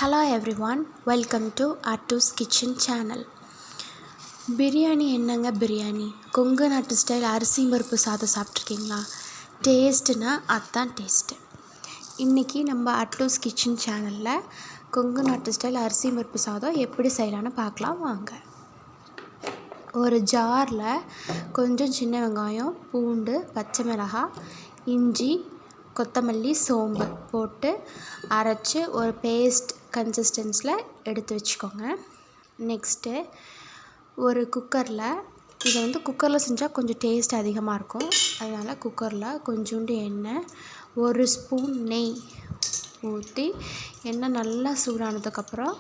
Hello everyone, welcome to Artu's Kitchen channel. Biryani என்னங்க பிரியாணி, கொங்கு நாட்டு style அரிசி பருப்பு சாதம் சாப்பிட்ருக்கீங்களா? டேஸ்ட்டுனா அதுதான் டேஸ்ட்டு. இன்றைக்கி நம்ம அர்டூஸ் கிச்சன் சேனலில் கொங்கு நாட்டு ஸ்டைல் அரிசி பருப்பு சாதம் எப்படி செய்யலான்னு பார்க்கலாம் வாங்க. ஒரு ஜாரில் கொஞ்சம் சின்ன வெங்காயம், பூண்டு, பச்சை மிளகாய், இஞ்சி, கொத்தமல்லி, சோம்பு போட்டு அரைச்சி ஒரு பேஸ்ட் கன்சிஸ்டன்ஸில் எடுத்து வச்சுக்கோங்க. நெக்ஸ்ட்டு ஒரு குக்கரில், இதை குக்கரில் செஞ்சால் கொஞ்சம் டேஸ்ட் அதிகமாக இருக்கும். அதனால் குக்கரில் கொஞ்சோண்டு எண்ணெய், ஒரு ஸ்பூன் நெய் ஊற்றி எண்ணெய் நல்லா சூடானதுக்கப்புறம்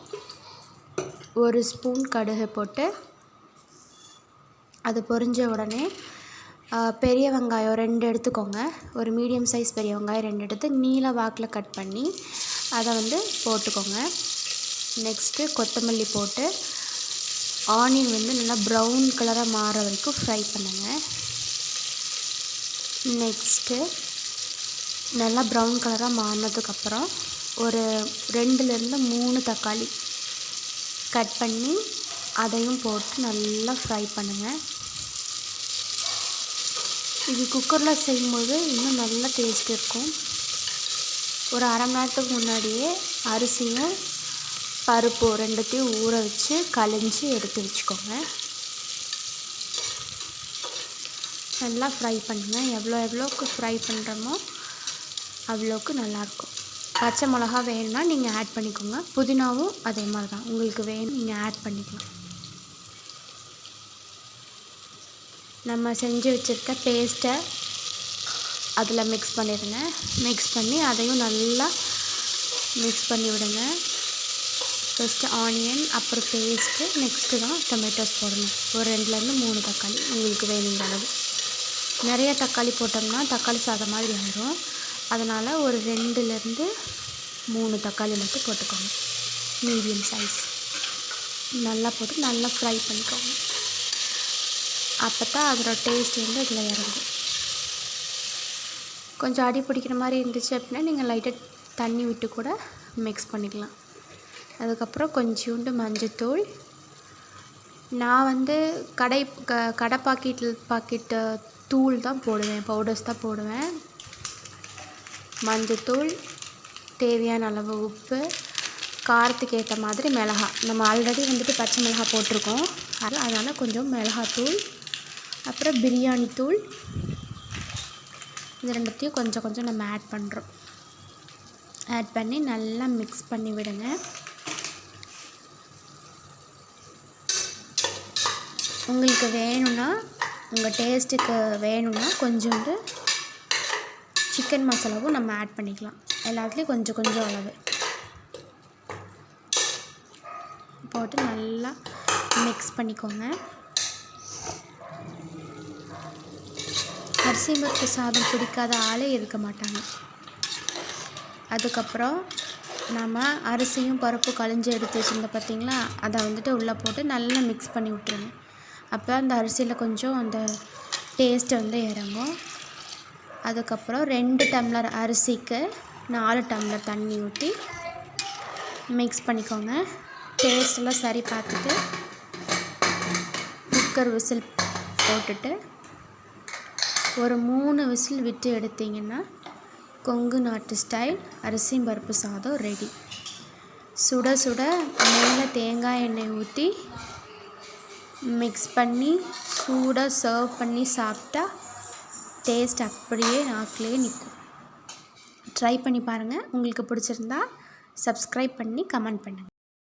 ஒரு ஸ்பூன் கடுகு போட்டு அது பொரிஞ்ச உடனே பெரிய வெங்காயம் 2 எடுத்துக்கோங்க. ஒரு மீடியம் சைஸ் பெரிய வெங்காயம் 2 எடுத்து நீல வாக்கில் கட் பண்ணி அதை போட்டுக்கோங்க. நெக்ஸ்ட்டு கொத்தமல்லி போட்டு ஆனியன் நல்லா ப்ரௌன் கலராக மாற வரைக்கும் ஃப்ரை பண்ணுங்கள். நெக்ஸ்ட்டு நல்லா ப்ரௌன் கலராக மாறினதுக்கப்புறம் ஒரு 2லேருந்து 3 தக்காளி கட் பண்ணி அதையும் போட்டு நல்லா ஃப்ரை பண்ணுங்கள். இது குக்கரில் செய்யும்போது இன்னும் நல்ல டேஸ்ட் இருக்கும். ஒரு அரை மணி நேரத்துக்கு முன்னாடியே அரிசியும் பருப்பு 2த்தையும் ஊற வச்சு களைஞ்சி எடுத்து வச்சுக்கோங்க. நல்லா ஃப்ரை பண்ணுங்கள். எவ்வளோக்கு ஃப்ரை பண்ணுறோமோ அவ்வளோக்கு நல்லாயிருக்கும். பச்சை மிளகா வேணும்னா நீங்கள் ஆட் பண்ணிக்கோங்க. புதினாவும் அதே மாதிரி தான், உங்களுக்கு வேணும் நீங்கள் ஆட் பண்ணிக்கலாம். நம்ம செஞ்சு வச்சுருக்க பேஸ்ட்டை அதில் மிக்ஸ் பண்ணிடுங்க. மிக்ஸ் பண்ணி அதையும் நல்லா மிக்ஸ் பண்ணி விடுங்க. ஃபஸ்ட்டு ஆனியன், அப்புறம் பேஸ்ட்டு, நெக்ஸ்ட்டு தான் டொமேட்டோஸ் போடணும். ஒரு 2லேருந்து 3 தக்காளி உங்களுக்கு வேணுங்கிற அளவு. நிறைய தக்காளி போட்டோம்னா தக்காளி சாதம் மாதிரி ஆயிடும். அதனால் ஒரு 2லேருந்து 3 தக்காளி மட்டும் போட்டுக்கோங்க, மீடியம் சைஸ். நல்லா போட்டு நல்லா ஃப்ரை பண்ணிக்கோங்க. அப்போ தான் அதோட டேஸ்ட் இதில் இறங்கும். கொஞ்சம் அடி பிடிக்கிற மாதிரி இருந்துச்சு அப்படின்னா நீங்கள் லைட்டாக தண்ணி விட்டு கூட மிக்ஸ் பண்ணிக்கலாம். அதுக்கப்புறம் கொஞ்சோண்டு மஞ்சத்தூள். நான் கடை பாக்கெட்டு தூள் தான் போடுவேன், பவுடர்ஸ் தான் போடுவேன். மஞ்சத்தூள், தேவையான அளவு உப்பு, காரத்துக்கு ஏற்ற மாதிரி மிளகாய். நம்ம ஆல்ரெடி பச்சை மிளகாய் போட்டிருக்கோம், அதனால் கொஞ்சம் மிளகாத்தூள், அப்புறம் பிரியாணி தூள், இது 2த்தையும் கொஞ்சம் கொஞ்சம் நம்ம ஆட் பண்ணுறோம். ஆட் பண்ணி நல்லா மிக்ஸ் பண்ணி விடுங்க. உங்களுக்கு வேணும்னா, உங்கள் டேஸ்ட்டுக்கு வேணும்னா கொஞ்சோண்டு சிக்கன் மசாலாவும் நம்ம ஆட் பண்ணிக்கலாம். எல்லாத்துலேயும் கொஞ்சம் கொஞ்சம் அளவு போட்டு நல்லா மிக்ஸ் பண்ணிக்கோங்க. அரிசி பருப்பு சாதம் பிடிக்காத ஆளே இருக்க மாட்டாங்க. அதுக்கப்புறம் நம்ம அரிசியும் பருப்பு களைஞ்சி எடுத்து வச்சுருந்தோம் பார்த்திங்களா, அதை உள்ளே போட்டு நல்லா மிக்ஸ் பண்ணி விட்டுருங்க. அப்போ அந்த அரிசியில் கொஞ்சம் அந்த டேஸ்ட்டு இறங்கும். அதுக்கப்புறம் 2 டம்ளர் அரிசிக்கு 4 டம்ளர் தண்ணி ஊற்றி மிக்ஸ் பண்ணிக்கோங்க. டேஸ்ட்டெல்லாம் சரி பார்த்துட்டு குக்கர் விசில் போட்டுட்டு ஒரு 3 விசில் விட்டு எடுத்திங்கன்னா கொங்கு நாட்டு ஸ்டைல் அரிசி பருப்பு சாதம் ரெடி. சுட சுட மேலே தேங்காய் எண்ணெய் ஊற்றி மிக்ஸ் பண்ணி சூடாக சர்வ் பண்ணி சாப்பிட்டா டேஸ்ட் அப்படியே நாக்கிலே நிற்கும். ட்ரை பண்ணி பாருங்கள். உங்களுக்கு பிடிச்சிருந்தா சப்ஸ்கிரைப் பண்ணி கமெண்ட் பண்ணுங்கள்.